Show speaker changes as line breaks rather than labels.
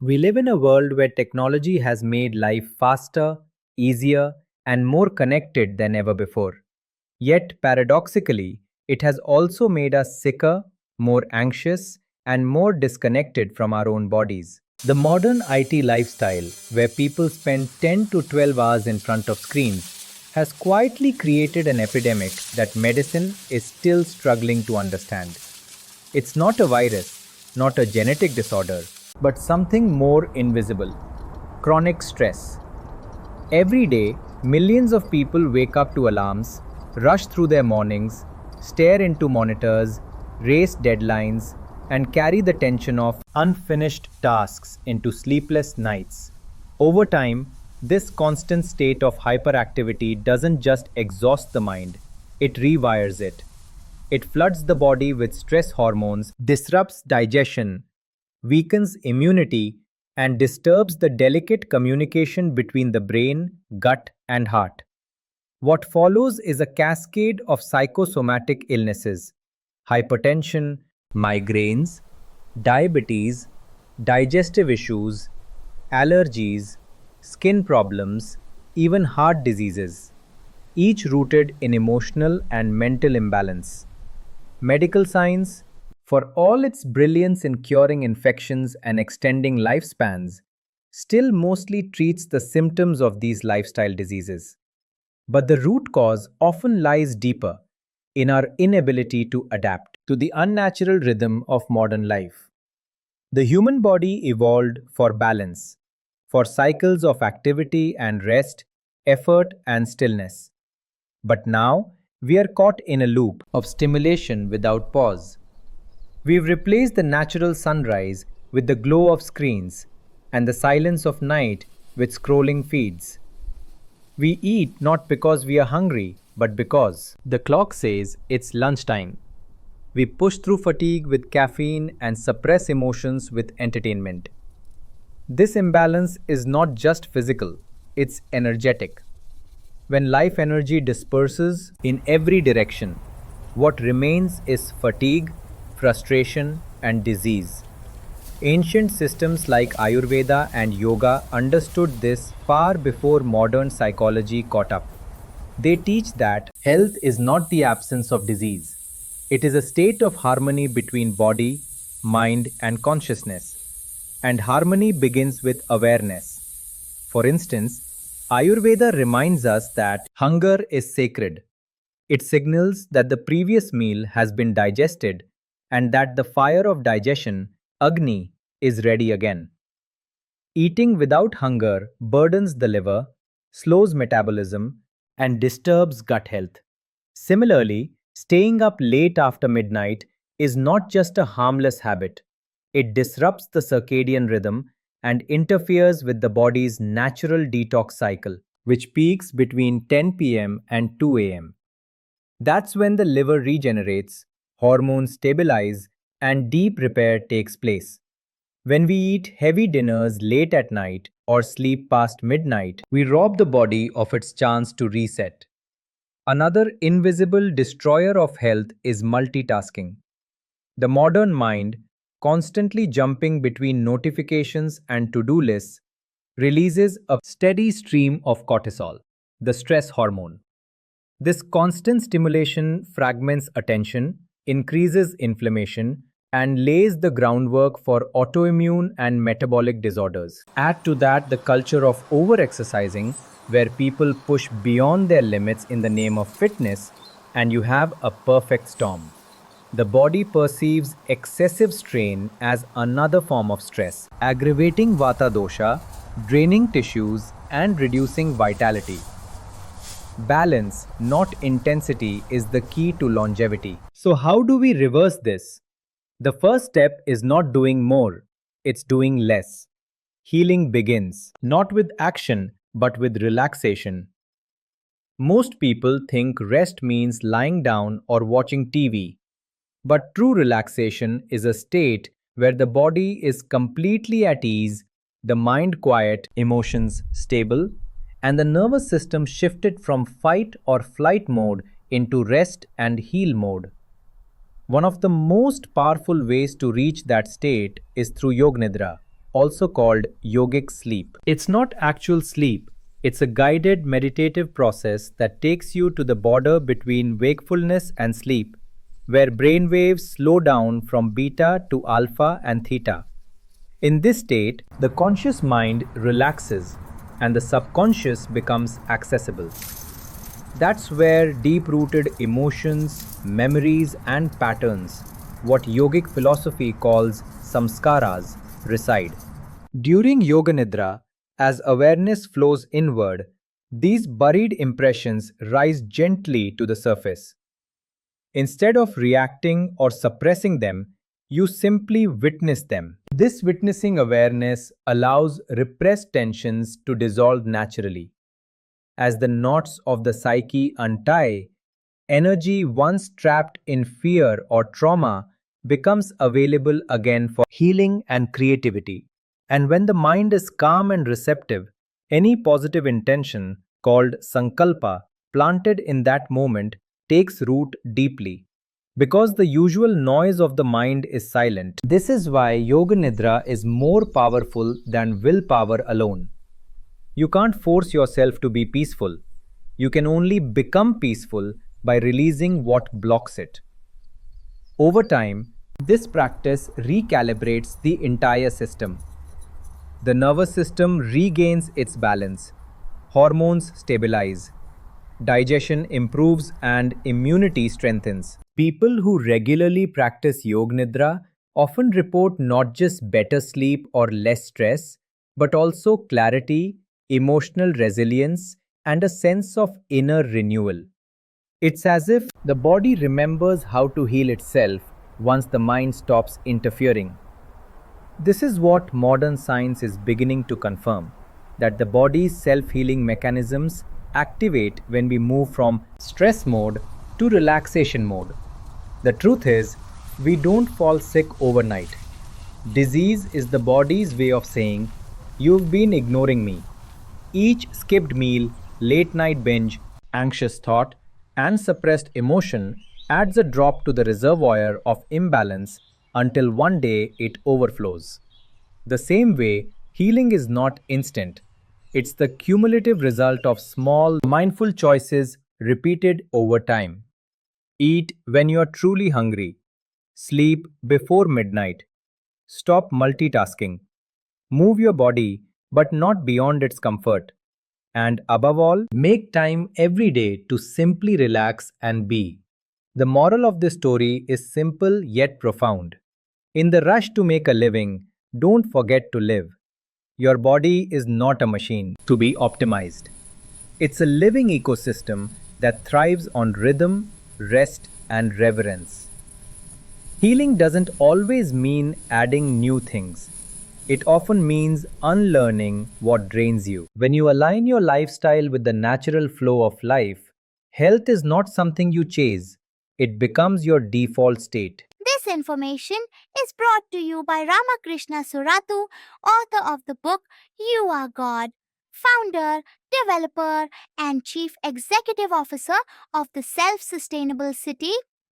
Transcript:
We live in a world where technology has made life faster, easier, and more connected than ever before. Yet, paradoxically, it has also made us sicker, more anxious, and more disconnected from our own bodies. The modern IT lifestyle, where people spend 10 to 12 hours in front of screens, has quietly created an epidemic that medicine is still struggling to understand. It's not a virus, not a genetic disorder, but something more invisible: chronic stress. Every day, millions of people wake up to alarms, rush through their mornings, stare into monitors, race deadlines, and carry the tension of unfinished tasks into sleepless nights. Over time, this constant state of hyperactivity doesn't just exhaust the mind, it rewires it. It floods the body with stress hormones, disrupts digestion, weakens immunity, and disturbs the delicate communication between the brain, gut, and heart. What follows is a cascade of psychosomatic illnesses: hypertension, migraines, diabetes, digestive issues, allergies, skin problems, even heart diseases, each rooted in emotional and mental imbalance. Medical science, for all its brilliance in curing infections and extending lifespans, still mostly treats the symptoms of these lifestyle diseases. But the root cause often lies deeper, in our inability to adapt to the unnatural rhythm of modern life. The human body evolved for balance, for cycles of activity and rest, effort and stillness. But now we are caught in a loop of stimulation without pause. We've replaced the natural sunrise with the glow of screens and the silence of night with scrolling feeds. We eat not because we are hungry, but because the clock says it's lunchtime. We push through fatigue with caffeine and suppress emotions with entertainment. This imbalance is not just physical, it's energetic. When life energy disperses in every direction, what remains is fatigue, frustration, and disease. Ancient systems like Ayurveda and yoga understood this far before modern psychology caught up. They teach that health is not the absence of disease. It is a state of harmony between body, mind, and consciousness. And harmony begins with awareness. For instance, Ayurveda reminds us that hunger is sacred. It signals that the previous meal has been digested and that the fire of digestion, Agni, is ready again. Eating without hunger burdens the liver, slows metabolism, and disturbs gut health. Similarly, staying up late after midnight is not just a harmless habit. It disrupts the circadian rhythm and interferes with the body's natural detox cycle, which peaks between 10 pm and 2 am. That's when the liver regenerates, hormones stabilize, and deep repair takes place. When we eat heavy dinners late at night or sleep past midnight, we rob the body of its chance to reset. Another invisible destroyer of health is multitasking. The modern mind, constantly jumping between notifications and to do lists, releases a steady stream of cortisol, the stress hormone. This constant stimulation fragments attention, increases inflammation, and lays the groundwork for autoimmune and metabolic disorders. Add to that the culture of overexercising, where people push beyond their limits in the name of fitness, and you have a perfect storm. The body perceives excessive strain as another form of stress, aggravating vata dosha, draining tissues, and reducing vitality. Balance, not intensity, is the key to longevity. So, how do we reverse this? The first step is not doing more, it's doing less. Healing begins not with action but with relaxation. Most people think rest means lying down or watching TV, but true relaxation is a state where the body is completely at ease, the mind quiet, emotions stable, and the nervous system shifted from fight or flight mode into rest and heal mode. One of the most powerful ways to reach that state is through Yoga Nidra. also called yogic sleep. It's not actual sleep, it's a guided meditative process that takes you to the border between wakefulness and sleep, where brain waves slow down from beta to alpha and theta. In this state, the conscious mind relaxes and the subconscious becomes accessible. That's where deep rooted emotions, memories, and patterns, what yogic philosophy calls samskaras, reside. During Yoga Nidra, as awareness flows inward, these buried impressions rise gently to the surface. Instead of reacting or suppressing them, you simply witness them. This witnessing awareness allows repressed tensions to dissolve naturally. As the knots of the psyche untie, energy once trapped in fear or trauma becomes available again for healing and creativity. And when the mind is calm and receptive, any positive intention, called sankalpa, planted in that moment takes root deeply. Because the usual noise of the mind is silent. This is why Yoga Nidra is more powerful than willpower alone. You can't force yourself to be peaceful. You can only become peaceful by releasing what blocks it. Over time, this practice recalibrates the entire system. The nervous system regains its balance, hormones stabilize, digestion improves, and immunity strengthens. People who regularly practice Yoga Nidra often report not just better sleep or less stress, but also clarity, emotional resilience, and a sense of inner renewal. It's as if the body remembers how to heal itself once the mind stops interfering. This is what modern science is beginning to confirm, that the body's self healing mechanisms activate when we move from stress mode to relaxation mode. The truth is, we don't fall sick overnight. Disease is the body's way of saying, "You've been ignoring me." Each skipped meal, late night binge, anxious thought, and suppressed emotion adds a drop to the reservoir of imbalance until one day it overflows. The same way, healing is not instant. It's the cumulative result of small, mindful choices repeated over time. Eat when you're truly hungry. Sleep before midnight. Stop multitasking. Move your body, but not beyond its comfort. And above all, make time every day to simply relax and be. The moral of this story is simple yet profound. In the rush to make a living, don't forget to live. Your body is not a machine to be optimized. It's a living ecosystem that thrives on rhythm, rest, and reverence. Healing doesn't always mean adding new things. It often means unlearning what drains you. When you align your lifestyle with the natural flow of life, health is not something you chase, it becomes your default state.
This information is brought to you by Ramakrishna Surathu, author of the book You Are God, founder, developer, and chief executive officer of the self sustainable city